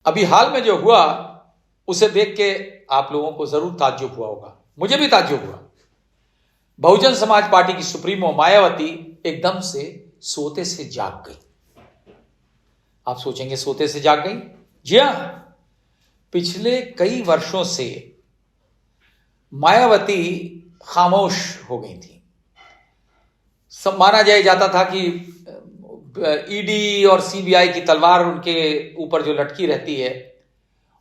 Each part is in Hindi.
अभी हाल में जो हुआ उसे देख के आप लोगों को जरूर ताज्जुब हुआ होगा, मुझे भी ताज्जुब हुआ। बहुजन समाज पार्टी की सुप्रीमो मायावती एकदम से सोते से जाग गई। आप सोचेंगे सोते से जाग गई? जी हां, पिछले कई वर्षों से मायावती खामोश हो गई थी। सब माना जाता था कि ईडी और सीबीआई की तलवार उनके ऊपर जो लटकी रहती है,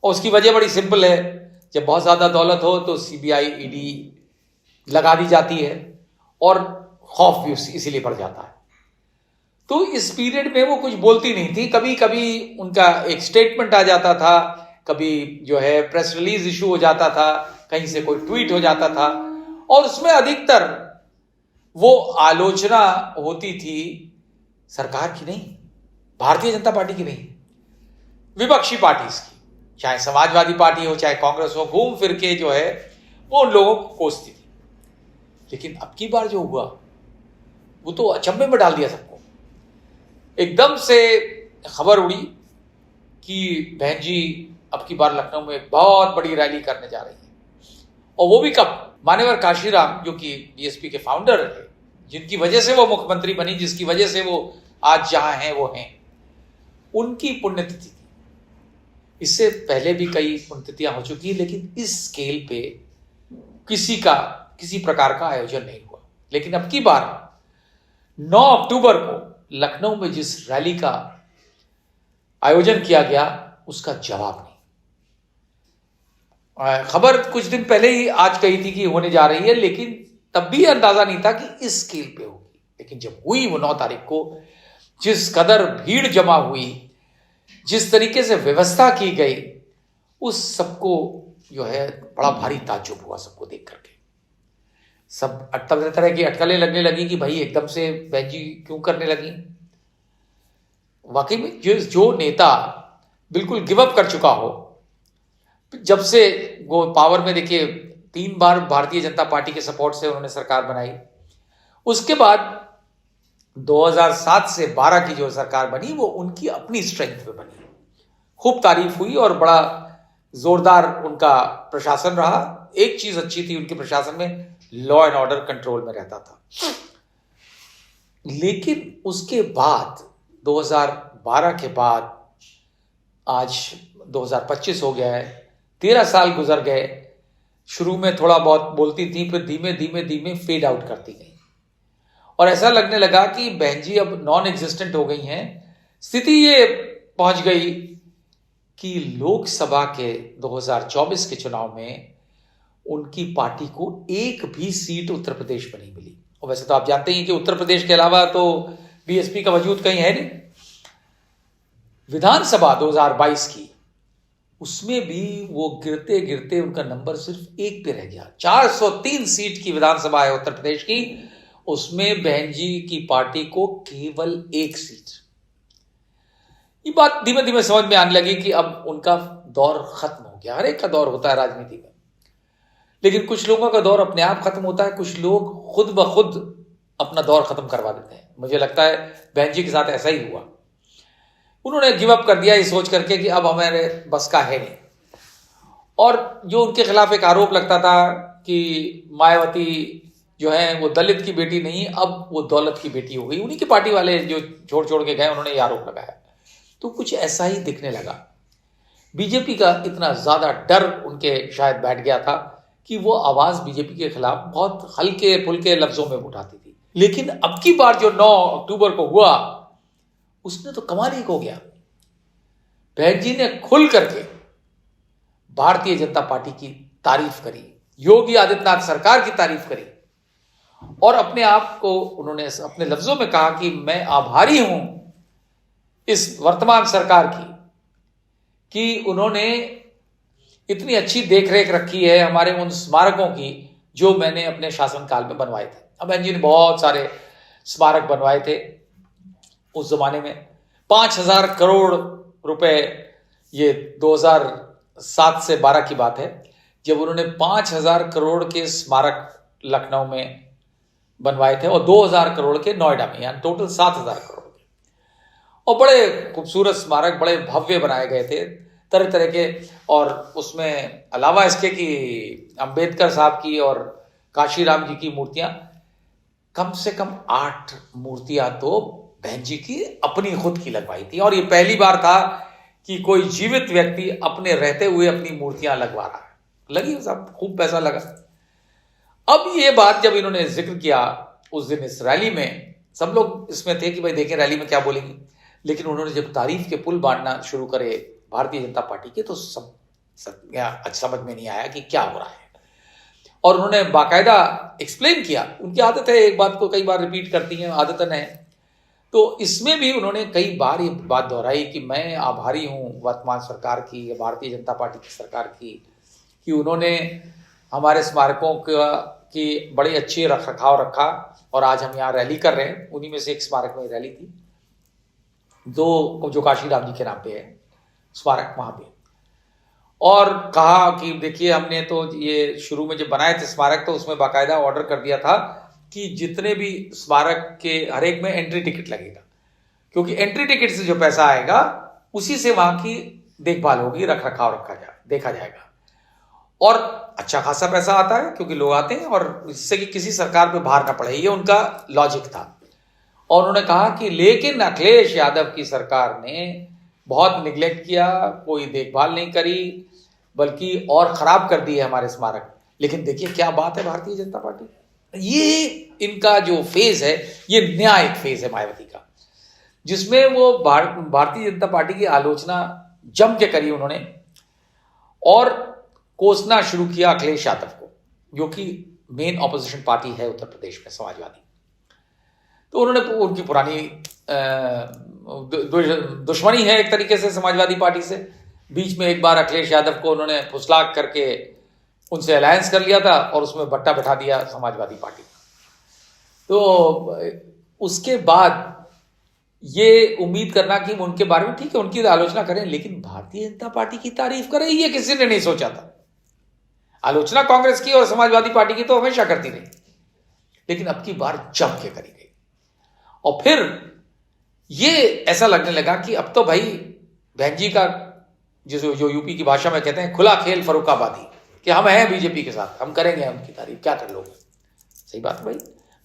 और उसकी वजह बड़ी सिंपल है। जब बहुत ज्यादा दौलत हो तो सीबीआई ईडी लगा दी जाती है और खौफ भी इसीलिए बढ़ जाता है। तो इस पीरियड में वो कुछ बोलती नहीं थी। कभी कभी उनका एक स्टेटमेंट आ जाता था, कभी जो है प्रेस रिलीज इशू हो जाता था, कहीं से कोई ट्वीट हो जाता था, और उसमें अधिकतर वो आलोचना होती थी सरकार की नहीं, भारतीय जनता पार्टी की नहीं, विपक्षी पार्टी की, चाहे समाजवादी पार्टी हो चाहे कांग्रेस हो, घूम फिर के जो है वो उन लोगों को कोसती थी। लेकिन अब की बार जो हुआ वो तो अचंभे में डाल दिया सबको। एकदम से खबर उड़ी कि बहन जी अब की बार लखनऊ में एक बहुत बड़ी रैली करने जा रही है, और वो भी कब? मान्यवर काशीराम, जो कि बीएसपी के फाउंडर है, जिनकी वजह से वो मुख्यमंत्री बनी, जिसकी वजह से वो आज जहां हैं वो हैं, उनकी पुण्यतिथि थी। इससे पहले भी कई पुण्यतिथियां हो चुकी है, लेकिन इस स्केल पे किसी प्रकार का आयोजन नहीं हुआ। लेकिन अब की बार 9 अक्टूबर को लखनऊ में जिस रैली का आयोजन किया गया उसका जवाब नहीं। खबर कुछ दिन पहले ही आज कही थी कि होने जा रही है, लेकिन तब भी अंदाजा नहीं था कि इस स्केल पे होगी। लेकिन जब हुई वो 9 तारीख को, जिस कदर भीड़ जमा हुई, जिस तरीके से व्यवस्था की गई, उस सबको जो है बड़ा भारी ताज्जुब हुआ सबको देख करके। सब तरह की अटकलें लगने लगी कि भाई एकदम से बहन जी क्यों करने लगी। वाकई में जो नेता बिल्कुल गिव अप कर चुका हो, जब से वो पावर में, देखिए 3 बार भारतीय जनता पार्टी के सपोर्ट से उन्होंने सरकार बनाई, उसके बाद 2007 से 12 की जो सरकार बनी वो उनकी अपनी स्ट्रेंथ पे बनी, खूब तारीफ हुई और बड़ा जोरदार उनका प्रशासन रहा। एक चीज अच्छी थी उनके प्रशासन में, लॉ एंड ऑर्डर कंट्रोल में रहता था। लेकिन उसके बाद 2012 के बाद आज 2025 हो गया है, 13 साल गुजर गए। शुरू में थोड़ा बहुत बोलती थी, फिर धीमे धीमे फेड आउट करती गई, और ऐसा लगने लगा कि बहन जी अब नॉन एग्जिस्टेंट हो गई हैं। स्थिति ये पहुंच गई कि लोकसभा के 2024 के चुनाव में उनकी पार्टी को एक भी सीट उत्तर प्रदेश में नहीं मिली। और वैसे तो आप जानते हैं कि उत्तर प्रदेश के अलावा तो बीएसपी का वजूद कहीं है नहीं। विधानसभा 2022 की, उसमें भी वो गिरते गिरते उनका नंबर सिर्फ 1 पे रह गया। 403 सीट की विधानसभा है उत्तर प्रदेश की, उसमें बहन जी की पार्टी को केवल 1 सीट। ये बात धीमे धीमे समझ में आने लगी कि अब उनका दौर खत्म हो गया। हर एक का दौर होता है राजनीति में, लेकिन कुछ लोगों का दौर अपने आप खत्म होता है, कुछ लोग खुद ब खुद अपना दौर खत्म करवा देते हैं। मुझे लगता है बहन जी के साथ ऐसा ही हुआ। उन्होंने गिव अप कर दिया ये सोच करके कि अब हमारे बस का है नहीं। और जो उनके खिलाफ एक आरोप लगता था कि मायावती जो है वो दलित की बेटी नहीं, अब वो दौलत की बेटी हो गई। उन्हीं की पार्टी वाले जो छोड़ के गए, उन्होंने ये आरोप लगाया। तो कुछ ऐसा ही दिखने लगा। बीजेपी का इतना ज्यादा डर उनके शायद बैठ गया था कि वो आवाज बीजेपी के खिलाफ बहुत हल्के फुल्के लफ्जों में उठाती थी। लेकिन अब की बार जो 9 अक्टूबर को हुआ, उसने तो कमाल ही हो गया। बहन जी ने खुल करके भारतीय जनता पार्टी की तारीफ करी, योगी आदित्यनाथ सरकार की तारीफ करी, और अपने आप को उन्होंने अपने लफ्जों में कहा कि मैं आभारी हूं इस वर्तमान सरकार की कि उन्होंने इतनी अच्छी देखरेख रखी है हमारे उन स्मारकों की जो मैंने अपने शासनकाल में बनवाए थे। अब बहन जी ने बहुत सारे स्मारक बनवाए थे उस जमाने में। 5,000 करोड़ रुपए, ये 2007 से 12 की बात है, जब उन्होंने 5,000 करोड़ के स्मारक लखनऊ में बनवाए थे और 2,000 करोड़ के नोएडा में, यानी टोटल 7,000 करोड़ के। और बड़े खूबसूरत स्मारक, बड़े भव्य बनाए गए थे। तरह तरह के, और उसमें अलावा इसके कि अंबेडकर साहब की और काशीराम जी की मूर्तियां, कम से कम 8 मूर्तियां तो बहन जी की अपनी खुद की लगवाई थी। और ये पहली बार था कि कोई जीवित व्यक्ति अपने रहते हुए अपनी मूर्तियां लगवा रहा है। लगी सब, खूब पैसा लगा। अब ये बात जब इन्होंने जिक्र किया उस दिन इस रैली में, सब लोग इसमें थे कि भाई देखें रैली में क्या बोलेंगे, लेकिन उन्होंने जब तारीफ के पुल बांटना शुरू करे भारतीय जनता पार्टी के, तो सब समझ में नहीं आया कि क्या हो रहा है। और उन्होंने बाकायदा एक्सप्लेन किया। उनकी आदत है एक बात को कई बार रिपीट करती हैं, आदतन है। तो इसमें भी उन्होंने कई बार ये बात दोहराई कि मैं आभारी हूं वर्तमान सरकार की, भारतीय जनता पार्टी की सरकार की, कि उन्होंने हमारे स्मारकों की बड़ी अच्छी रख रखाव रखा। और आज हम यहाँ रैली कर रहे हैं, उन्हीं में से एक स्मारक में रैली थी, दो जो काशीराम जी के नाम पे है स्मारक वहां पे। और कहा कि देखिए हमने तो ये शुरू में जब बनाए थे स्मारक, तो उसमें बाकायदा ऑर्डर कर दिया था कि जितने भी स्मारक के हर एक में एंट्री टिकट लगेगा, क्योंकि एंट्री टिकट से जो पैसा आएगा उसी से वहां की देखभाल होगी, रख रखाव देखा जाएगा। और अच्छा खासा पैसा आता है क्योंकि लोग आते हैं, और इससे कि किसी सरकार पे भार ना पड़े, ये उनका लॉजिक था। और उन्होंने कहा कि लेकिन अखिलेश यादव की सरकार ने बहुत निगलेक्ट किया, कोई देखभाल नहीं करी, बल्कि और खराब कर दिए हमारे स्मारक। लेकिन देखिए क्या बात है भारतीय जनता पार्टी, ये इनका जो फेज है, ये नया एक फेज है मायावती का, जिसमें वो भारतीय जनता पार्टी की आलोचना जम के करी उन्होंने, और कोसना शुरू किया अखिलेश यादव को, जो कि मेन ऑपोजिशन पार्टी है उत्तर प्रदेश में, समाजवादी। तो उन्होंने उनकी पुरानी दुश्मनी है एक तरीके से समाजवादी पार्टी से। बीच में एक बार अखिलेश यादव को उन्होंने फुसलाक करके उनसे अलायंस कर लिया था, और उसमें बट्टा बैठा दिया समाजवादी पार्टी। तो उसके बाद ये उम्मीद करना कि उनके बारे में ठीक है उनकी आलोचना करें, लेकिन भारतीय जनता पार्टी की तारीफ करें, ये किसी ने नहीं सोचा था। आलोचना कांग्रेस की और समाजवादी पार्टी की तो हमेशा करती रही, लेकिन अब की बार जम के करी गई। और फिर ये ऐसा लगने लगा कि अब तो भाई बहन जी का जो यूपी की भाषा में कहते हैं खुला खेल फरुखाबादी, कि हम हैं बीजेपी के साथ, हम करेंगे उनकी तारीफ, क्या कर लोगे। सही बात है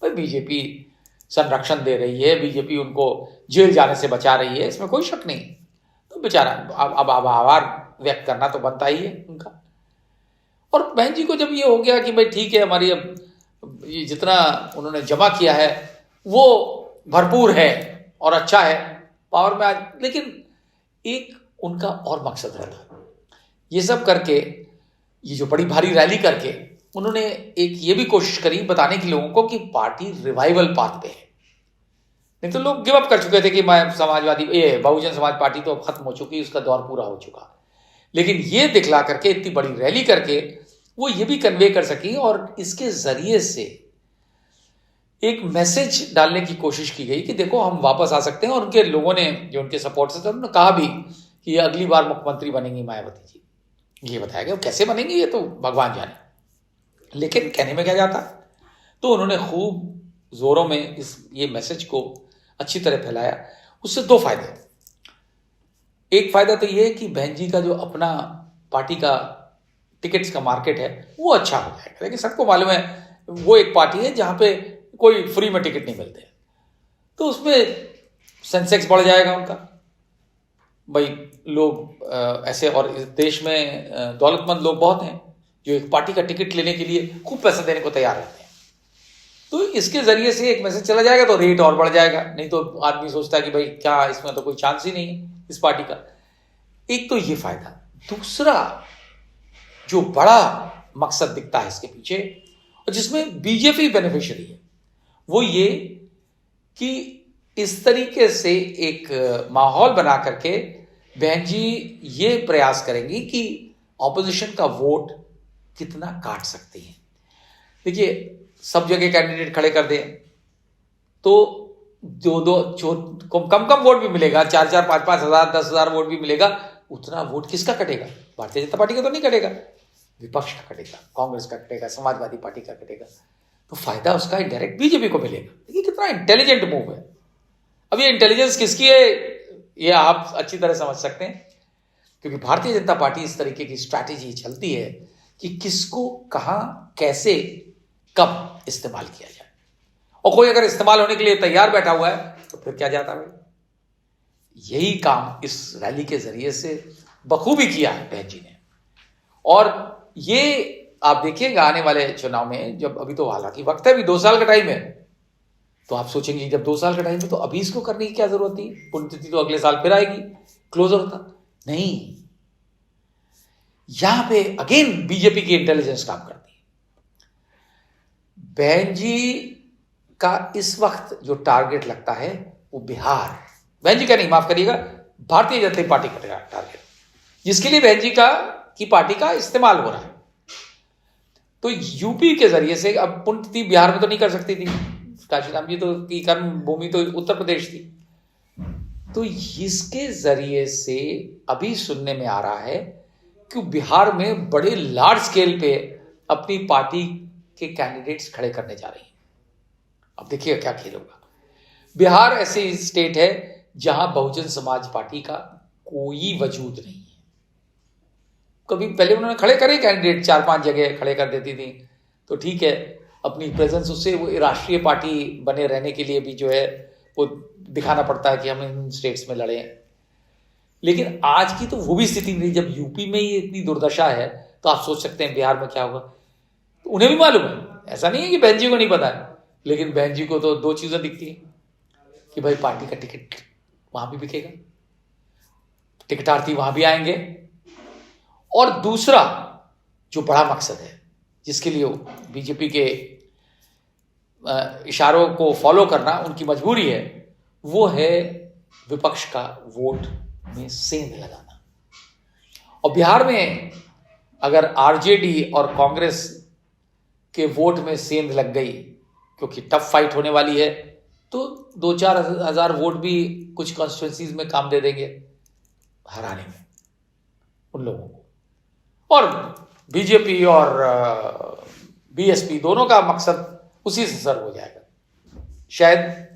भाई बीजेपी संरक्षण दे रही है, बीजेपी उनको जेल जाने से बचा रही है, इसमें कोई शक नहीं। तो बेचारा अब आभार व्यक्त करना तो बनता ही है उनका। और बहन जी को जब ये हो गया कि भाई ठीक है हमारी अब ये जितना उन्होंने जमा किया है वो भरपूर है और अच्छा है पावर में आज, लेकिन एक उनका और मकसद रहता ये सब करके, ये जो बड़ी भारी रैली करके उन्होंने एक ये भी कोशिश करी बताने के लोगों को कि पार्टी रिवाइवल पाथ पे है। नहीं तो लोग गिव अप कर चुके थे कि समाजवादी बहुजन समाज पार्टी तो अब खत्म हो चुकी, उसका दौर पूरा हो चुका। लेकिन ये दिखला करके इतनी बड़ी रैली करके वो ये भी कन्वे कर सकी, और इसके जरिए से एक मैसेज डालने की कोशिश की गई कि देखो हम वापस आ सकते हैं। और उनके लोगों ने जो उनके सपोर्ट से थे उन्होंने कहा भी कि अगली बार मुख्यमंत्री बनेंगी मायावती जी। ये बताया गया, कैसे बनेंगी ये तो भगवान जाने, लेकिन कहने में क्या जाता। तो उन्होंने खूब जोरों में ये मैसेज को अच्छी तरह फैलाया। उससे दो फायदे, एक फायदा तो ये कि बहन जी का जो अपना पार्टी का टिकट्स का मार्केट है वो अच्छा हो जाएगा। लेकिन सबको मालूम है वो एक पार्टी है जहां पे कोई फ्री में टिकट नहीं मिलते, तो उसमें सेंसेक्स बढ़ जाएगा उनका। भाई लोग ऐसे, और इस देश में दौलतमंद लोग बहुत हैं जो एक पार्टी का टिकट लेने के लिए खूब पैसा देने को तैयार रहते हैं। तो इसके जरिए से एक मैसेज चला जाएगा तो रेट और बढ़ जाएगा। नहीं तो आदमी सोचता है कि भाई क्या इसमें तो कोई चांस ही नहीं है इस पार्टी का। एक तो ये फायदा। दूसरा जो बड़ा मकसद दिखता है इसके पीछे, और जिसमें बीजेपी बेनिफिशियरी है, वो ये कि इस तरीके से एक माहौल बना करके बहन जी ये प्रयास करेंगी कि ऑपोजिशन का वोट कितना काट सकती है। देखिए सब जगह कैंडिडेट खड़े कर दें तो कम वोट भी मिलेगा, 4-4, 5-5 हजार, 10,000 वोट भी मिलेगा। उतना वोट किसका कटेगा? भारतीय जनता पार्टी का तो नहीं कटेगा, विपक्ष का कटेगा, कांग्रेस का कटेगा, समाजवादी पार्टी का कटेगा। तो फायदा उसका डायरेक्ट बीजेपी को मिलेगा। देखिए कितना इंटेलिजेंट मूव है। अब ये इंटेलिजेंस किसकी है ये आप अच्छी तरह समझ सकते हैं। क्योंकि भारतीय जनता पार्टी इस तरीके की स्ट्रैटेजी चलती है कि किसको कहां कैसे कब इस्तेमाल किया जाए, और कोई अगर इस्तेमाल होने के लिए तैयार बैठा हुआ है तो फिर क्या जाता है। यही काम इस रैली के जरिए से बखूबी किया है बहन जी ने। और ये आप देखिएगा आने वाले चुनाव में, जब अभी तो हालांकि वक्त है, अभी 2 साल का टाइम है, तो आप सोचेंगे जब 2 साल का टाइम है तो अभी इसको करने की क्या जरूरत थी, पुण्यतिथि तो अगले साल फिर आएगी, क्लोजर होता नहीं। यहां पे अगेन बीजेपी की इंटेलिजेंस काम करती है। बहन जी का इस वक्त जो टारगेट लगता है वो बिहार, बहन जी का नहीं, माफ करिएगा, भारतीय जनता पार्टी का टारगेट, जिसके लिए बहन जी की पार्टी का इस्तेमाल हो रहा है। तो यूपी के जरिए से, अब पुण्यतिथि बिहार में तो नहीं कर सकती थी, काशीराम जी तो की कर्म भूमि तो उत्तर प्रदेश थी, तो इसके जरिए से अभी सुनने में आ रहा है कि बिहार में बड़े लार्ज स्केल पे अपनी पार्टी के कैंडिडेट्स खड़े करने जा रही है। अब देखिएगा क्या खेल होगा। बिहार ऐसी स्टेट है जहां बहुजन समाज पार्टी का कोई वजूद नहीं है। कभी पहले उन्होंने खड़े करे कैंडिडेट, 4-5 जगह खड़े कर देती थी, तो ठीक है, अपनी प्रेजेंस, उससे वो राष्ट्रीय पार्टी बने रहने के लिए भी जो है वो दिखाना पड़ता है कि हम इन स्टेट्स में लड़े हैं। लेकिन आज की तो वो भी स्थिति नहीं। जब यूपी में ही इतनी दुर्दशा है तो आप सोच सकते हैं बिहार में क्या होगा। तो उन्हें भी मालूम है, ऐसा नहीं है कि बहन जी को नहीं पता है, लेकिन बहन जी को तो 2 चीजें दिखती है कि भाई पार्टी का टिकट वहां भी बिकेगा, टिकटार्थी वहां भी आएंगे, और दूसरा जो बड़ा मकसद है जिसके लिए बीजेपी के इशारों को फॉलो करना उनकी मजबूरी है, वो है विपक्ष का वोट में सेंध लगाना। और बिहार में अगर आरजेडी और कांग्रेस के वोट में सेंध लग गई, क्योंकि टफ फाइट होने वाली है, तो 2-4 हजार वोट भी कुछ कॉन्स्टिट्यूएंसीज में काम दे देंगे हराने में उन लोगों को। और बीजेपी और बीएसपी दोनों का मकसद उसी से सर हो जाएगा। शायद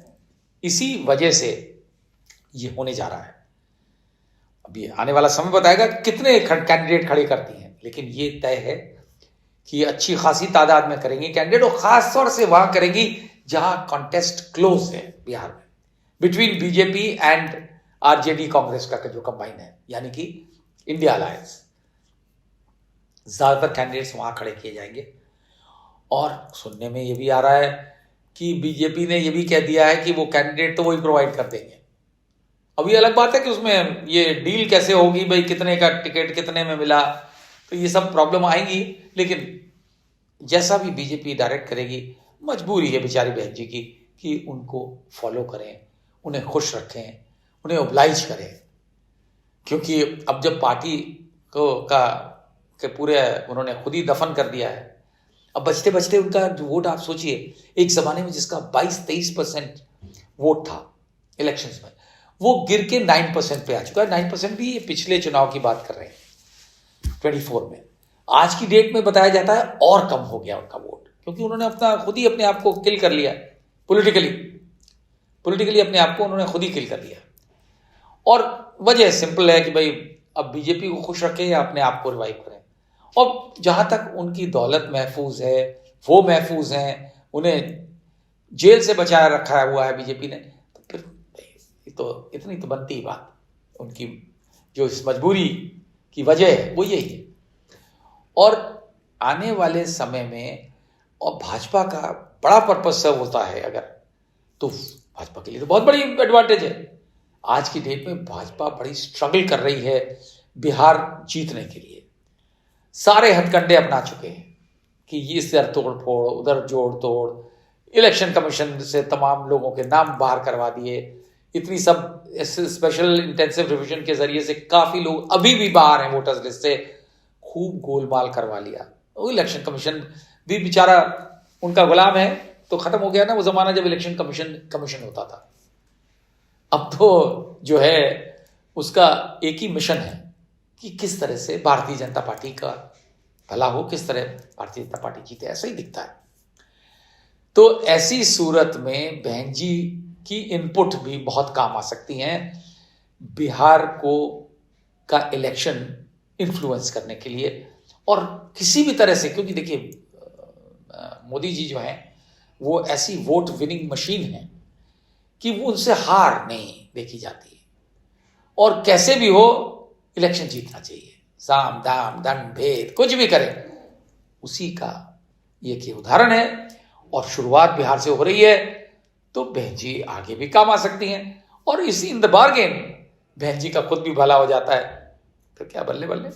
इसी वजह से ये होने जा रहा है। अभी आने वाला समय बताएगा कितने कैंडिडेट खड़े करती हैं, लेकिन ये तय है कि अच्छी खासी तादाद में करेंगे कैंडिडेट, और खासतौर से वहां करेंगी जहां कॉन्टेस्ट क्लोज है बिहार में, between BJP and RJD Congress का जो कंबाइन है, यानी कि इंडिया अलायंस। ज्यादातर कैंडिडेट्स वहां खड़े किए जाएंगे। और सुनने में ये भी आ रहा है कि बीजेपी ने ये भी कह दिया है कि वो कैंडिडेट तो वही प्रोवाइड कर देंगे। अब ये अलग बात है कि उसमें ये डील कैसे होगी, भाई कितने का टिकट कितने में मिला, तो ये सब प्रॉब्लम आएंगी। लेकिन जैसा भी बीजेपी डायरेक्ट करेगी, मजबूरी है बेचारी बहन जी की कि उनको फॉलो करें, उन्हें खुश रखें, उन्हें ओब्लाइज करें, क्योंकि अब जब पार्टी के पूरे उन्होंने खुद ही दफन कर दिया है, अब बचते बचते उनका जो वोट, आप सोचिए एक जमाने में जिसका 22-23% वोट था इलेक्शंस में, वो गिर के 9% पे आ चुका है। 9% भी पिछले चुनाव की बात कर रहे हैं 24 में। आज की डेट में बताया जाता है और कम हो गया उनका वोट, क्योंकि उन्होंने खुद ही अपने आप को किल कर लिया पॉलिटिकली अपने आप को उन्होंने खुद ही किल कर लिया। और वजह सिंपल है कि भाई अब बीजेपी को खुश रखें या अपने आप को रिवाइव करें। और जहां तक उनकी दौलत महफूज है, वो महफूज हैं, उन्हें जेल से बचाया रखा हुआ है बीजेपी ने, तो फिर तो इतनी तो बनती ही बात। उनकी जो इस मजबूरी की वजह है वो यही है। और आने वाले समय में, और भाजपा का बड़ा पर्पस सर्व होता है अगर, तो भाजपा के लिए तो बहुत बड़ी एडवांटेज है। आज की डेट में भाजपा बड़ी स्ट्रगल कर रही है बिहार जीतने के लिए। सारे हथकंडे अपना चुके हैं कि ये इधर तोड़ फोड़, उधर जोड़ तोड़, इलेक्शन कमीशन से तमाम लोगों के नाम बाहर करवा दिए, इतनी सब स्पेशल इंटेंसिव रिवीजन के जरिए से काफी लोग अभी भी बाहर हैं वोटर्स लिस्ट से, खूब गोलमाल करवा लिया। वो इलेक्शन कमीशन भी बेचारा उनका गुलाम है, तो खत्म हो गया ना वो जमाना जब इलेक्शन कमीशन होता था। अब तो जो है उसका एक ही मिशन है कि किस तरह से भारतीय जनता पार्टी का भला हो, किस तरह भारतीय जनता पार्टी जीते, ऐसा ही दिखता है। तो ऐसी सूरत में बहन जी की इनपुट भी बहुत काम आ सकती हैं बिहार को का इलेक्शन इन्फ्लुएंस करने के लिए, और किसी भी तरह से, क्योंकि देखिए मोदी जी जो हैं वो ऐसी वोट विनिंग मशीन है कि वो उनसे हार नहीं देखी जाती है, और कैसे भी हो इलेक्शन जीतना चाहिए, साम दाम दंड भेद कुछ भी करें, उसी का ये कि उदाहरण है। और शुरुआत बिहार से हो रही है, तो बहन जी आगे भी काम आ सकती हैं, और इसी इन द बार्गेन बहन जी का खुद भी भला हो जाता है, तो क्या बल्ले बल्ले।